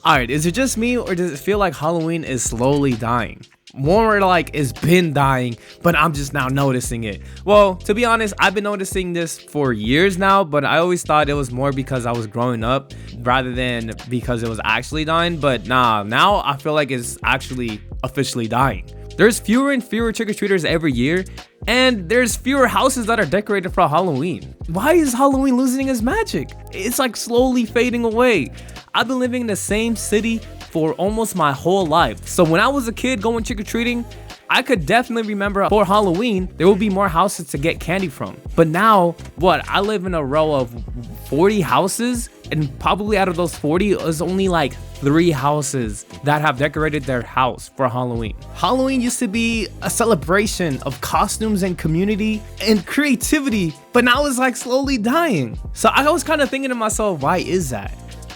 Alright, is it just me or does it feel like Halloween is slowly dying? More like it's been dying, but I'm just now noticing it. Well, to be honest, I've been noticing this for years now, but I always thought it was more because I was growing up rather than because it was actually dying. But nah, now I feel like it's actually officially dying. There's fewer and fewer trick-or-treaters every year, and there's fewer houses that are decorated for Halloween. Why is Halloween losing its magic? It's like slowly fading away. I've been living in the same city for almost my whole life. So when I was a kid going trick-or-treating, I could definitely remember for Halloween, there would be more houses to get candy from. But now, I live in a row of 40 houses, and probably out of those 40, there's only like 3 houses that have decorated their house for Halloween. Halloween used to be a celebration of costumes and community and creativity, but now it's like slowly dying. So I was kind of thinking to myself, why is that?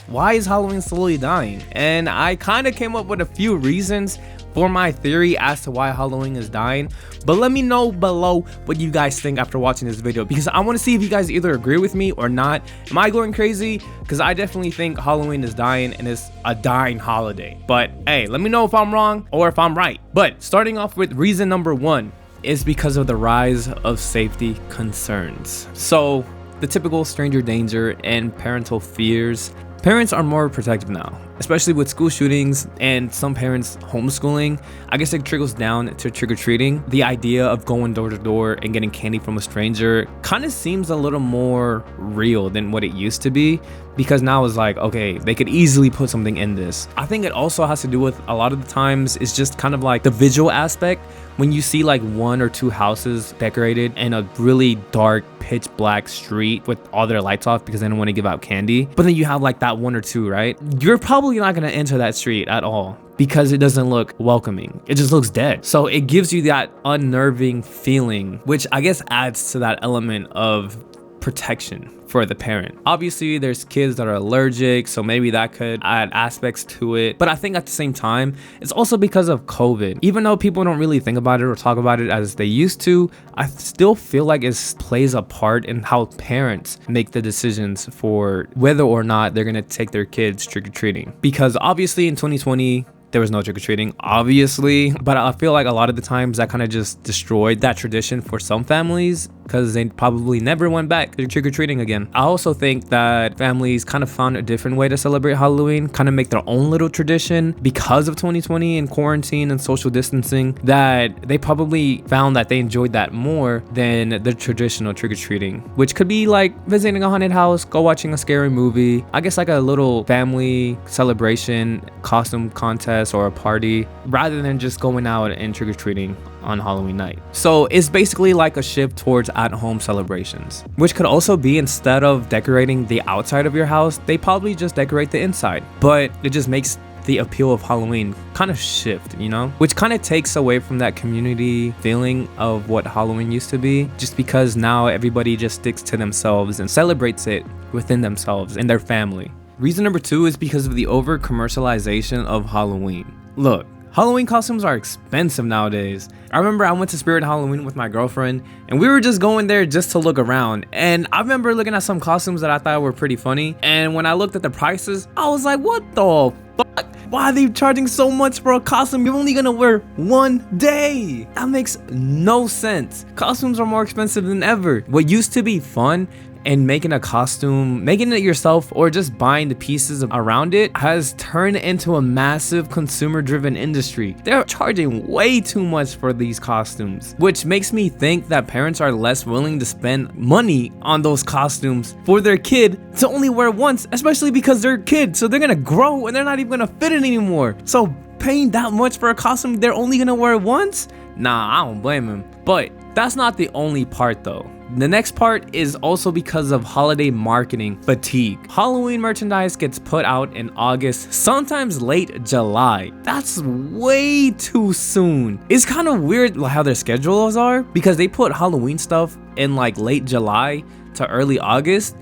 Why is Halloween slowly dying? And I kind of came up with a few reasons for my theory as to why Halloween is dying, but let me know below what you guys think after watching this video, because I want to see if you guys either agree with me or not. Am I going crazy? Because I definitely think Halloween is dying and it's a dying holiday. But hey, let me know if I'm wrong or if I'm right. But starting off with reason number 1 is because of the rise of safety concerns. So the typical stranger danger and parental fears. Parents are more protective now, especially with school shootings and some parents homeschooling. I guess it trickles down to trick-or-treating. The idea of going door to door and getting candy from a stranger kind of seems a little more real than what it used to be, because now it's like, okay, they could easily put something in this. I think it also has to do with, a lot of the times, it's just kind of like the visual aspect. When you see like 1 or 2 houses decorated in a really dark pitch black street with all their lights off because they don't want to give out candy, but then you have like that 1 or 2, right? You're probably not going to enter that street at all because it doesn't look welcoming. It just looks dead. So it gives you that unnerving feeling, which I guess adds to that element of protection for the parent. Obviously, there's kids that are allergic, so maybe that could add aspects to it. But I think at the same time, it's also because of COVID. Even though people don't really think about it or talk about it as they used to, I still feel like it plays a part in how parents make the decisions for whether or not they're gonna take their kids trick-or-treating. Because obviously in 2020, there was no trick-or-treating, obviously, but I feel like a lot of the times that kind of just destroyed that tradition for some families because they probably never went back to trick-or-treating again. I also think that families kind of found a different way to celebrate Halloween, kind of make their own little tradition because of 2020 and quarantine and social distancing, that they probably found that they enjoyed that more than the traditional trick-or-treating, which could be like visiting a haunted house, go watching a scary movie, I guess like a little family celebration, costume contest or a party, rather than just going out and trick-or-treating on Halloween night. So it's basically like a shift towards at-home celebrations, which could also be, instead of decorating the outside of your house, they probably just decorate the inside. But it just makes the appeal of Halloween kind of shift, you know, which kind of takes away from that community feeling of what Halloween used to be, just because now everybody just sticks to themselves and celebrates it within themselves and their family. Reason number 2 is because of the over commercialization of Halloween. Look, Halloween costumes are expensive nowadays. I remember I went to Spirit Halloween with my girlfriend and we were just going there just to look around. And I remember looking at some costumes that I thought were pretty funny. And when I looked at the prices, I was like, what the fuck? Why are they charging so much for a costume you're only gonna wear 1 day? That makes no sense. Costumes are more expensive than ever. What used to be fun and making a costume, making it yourself, or just buying the pieces around it, has turned into a massive consumer-driven industry. They're charging way too much for these costumes, which makes me think that parents are less willing to spend money on those costumes for their kid to only wear once, especially because they're kids, so they're gonna grow and they're not even gonna fit it anymore. So paying that much for a costume they're only gonna wear once? Nah, I don't blame them. But that's not the only part though. The next part is also because of holiday marketing fatigue. Halloween merchandise gets put out in August, sometimes late July. That's way too soon. It's kind of weird how their schedules are, because they put Halloween stuff in like late July to early August,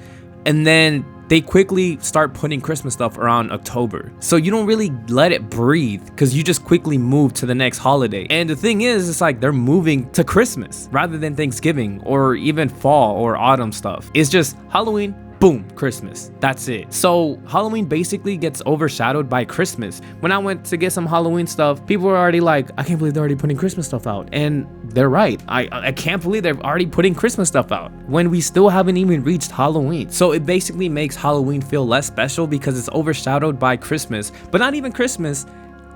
and then they quickly start putting Christmas stuff around October. So you don't really let it breathe because you just quickly move to the next holiday. And the thing is, it's like they're moving to Christmas rather than Thanksgiving or even fall or autumn stuff. It's just Halloween, boom, Christmas. That's it. So Halloween basically gets overshadowed by Christmas. When I went to get some Halloween stuff, people were already like, I can't believe they're already putting Christmas stuff out. And they're right. I can't believe they're already putting Christmas stuff out when we still haven't even reached Halloween. So it basically makes Halloween feel less special because it's overshadowed by Christmas, but not even Christmas.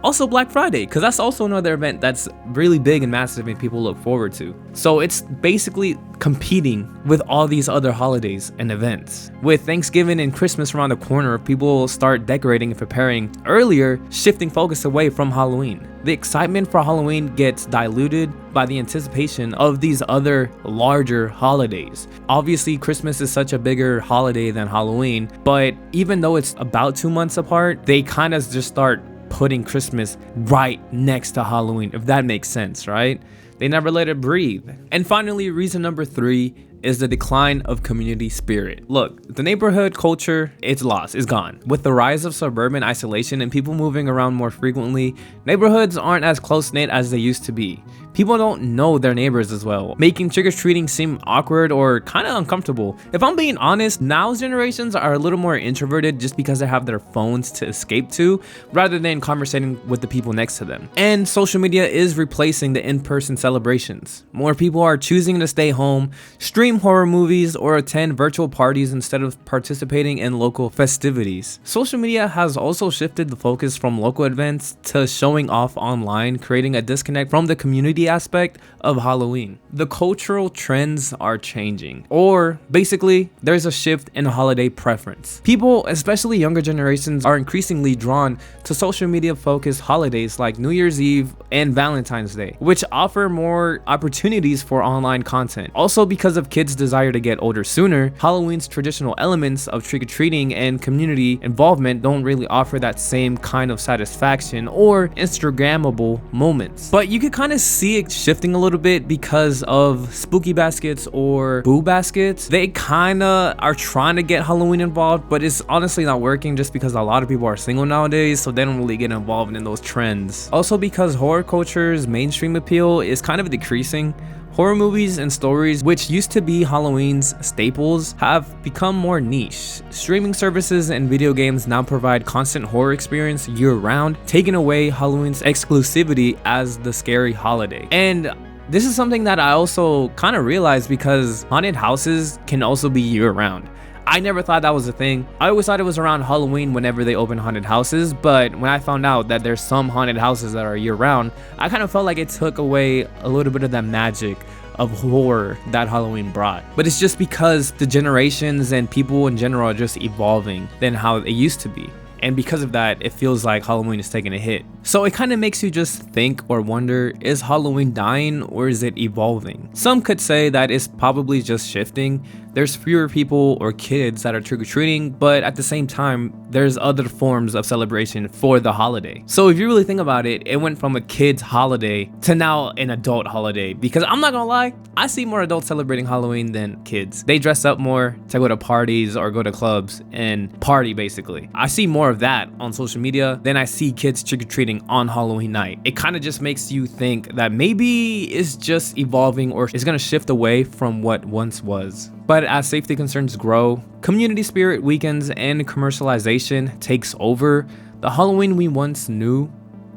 Also Black Friday, because that's also another event that's really big and massive and people look forward to. So it's basically competing with all these other holidays and events. With Thanksgiving and Christmas around the corner, people will start decorating and preparing earlier, shifting focus away from Halloween. The excitement for Halloween gets diluted by the anticipation of these other larger holidays. Obviously, Christmas is such a bigger holiday than Halloween, but even though it's about 2 months apart, they kind of just start putting Christmas right next to Halloween, if that makes sense, right? They never let it breathe. And finally, reason number 3 is the decline of community spirit. Look, the neighborhood culture, it's lost, it's gone. With the rise of suburban isolation and people moving around more frequently, neighborhoods aren't as close-knit as they used to be. People don't know their neighbors as well, making trick-or-treating seem awkward or kind of uncomfortable. If I'm being honest, now's generations are a little more introverted just because they have their phones to escape to, rather than conversating with the people next to them. And social media is replacing the in-person celebrations. More people are choosing to stay home, stream horror movies, or attend virtual parties instead of participating in local festivities. Social media has also shifted the focus from local events to showing off online, creating a disconnect from the community aspect of Halloween. The cultural trends are changing, or basically there's a shift in holiday preference. People, especially younger generations, are increasingly drawn to social media focused holidays like New Year's Eve and Valentine's Day, which offer more opportunities for online content. Also, because of kids' desire to get older sooner, Halloween's traditional elements of trick-or-treating and community involvement don't really offer that same kind of satisfaction or Instagrammable moments. But you could kind of see it shifting a little bit because of spooky baskets or boo baskets. They kind of are trying to get Halloween involved, but it's honestly not working just because a lot of people are single nowadays, so they don't really get involved in those trends. Also, because horror culture's mainstream appeal is kind of decreasing, horror movies and stories, which used to be Halloween's staples, have become more niche. Streaming services and video games now provide constant horror experience year-round, taking away Halloween's exclusivity as the scary holiday. And this is something that I also kind of realized because haunted houses can also be year-round. I never thought that was a thing. I always thought it was around Halloween whenever they open haunted houses, but when I found out that there's some haunted houses that are year-round, I kind of felt like it took away a little bit of that magic of horror that Halloween brought. But it's just because the generations and people in general are just evolving than how it used to be. And because of that, it feels like Halloween is taking a hit. So it kind of makes you just think or wonder, is Halloween dying or is it evolving? Some could say that it's probably just shifting. There's fewer people or kids that are trick-or-treating, but at the same time, there's other forms of celebration for the holiday. So if you really think about it, it went from a kid's holiday to now an adult holiday. Because I'm not gonna lie, I see more adults celebrating Halloween than kids. They dress up more to go to parties or go to clubs and party, basically. I see more of that on social media than I see kids trick-or-treating on Halloween night. It kind of just makes you think that maybe it's just evolving or it's gonna shift away from what once was. But as safety concerns grow, community spirit weakens, and commercialization takes over, the Halloween we once knew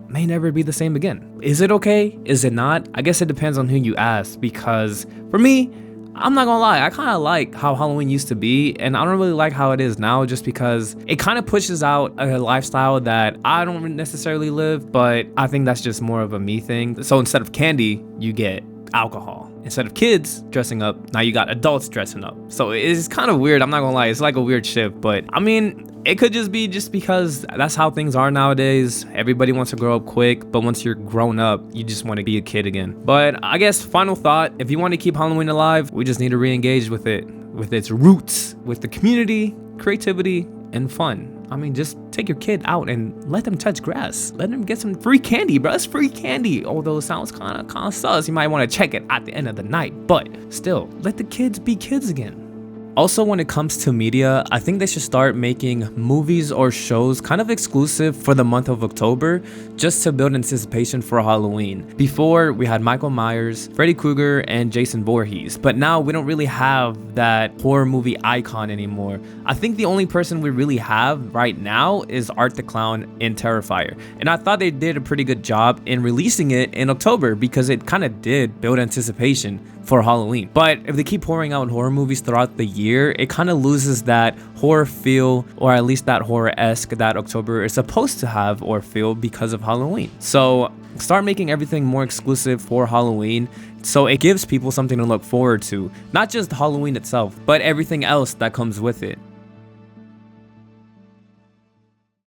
may never be the same again. Is it okay? Is it not? I guess it depends on who you ask, because for me, I'm not gonna lie, I kind of like how Halloween used to be, and I don't really like how it is now just because it kind of pushes out a lifestyle that I don't necessarily live, but I think that's just more of a me thing. So instead of candy, you get alcohol. Instead of kids dressing up, now you got adults dressing up. So it's kind of weird, I'm not gonna lie, it's like a weird shift, but I mean, it could just be just because that's how things are nowadays. Everybody wants to grow up quick, but once you're grown up, you just want to be a kid again. But I guess final thought, if you want to keep Halloween alive, we just need to re-engage with it, with its roots, with the community, creativity, and fun. I mean, just take your kid out and let them touch grass. Let them get some free candy, bro. It's free candy. Although it sounds kind of sus. You might want to check it at the end of the night. But still, let the kids be kids again. Also, when it comes to media, I think they should start making movies or shows kind of exclusive for the month of October, just to build anticipation for Halloween. Before, we had Michael Myers, Freddy Krueger, and Jason Voorhees, but now we don't really have that horror movie icon anymore. I think the only person we really have right now is Art the Clown in Terrifier, and I thought they did a pretty good job in releasing it in October because it kind of did build anticipation for Halloween. But if they keep pouring out horror movies throughout the year, it kind of loses that horror feel, or at least that horror-esque that October is supposed to have or feel because of Halloween. So start making everything more exclusive for Halloween, so it gives people something to look forward to, not just Halloween itself, but everything else that comes with it.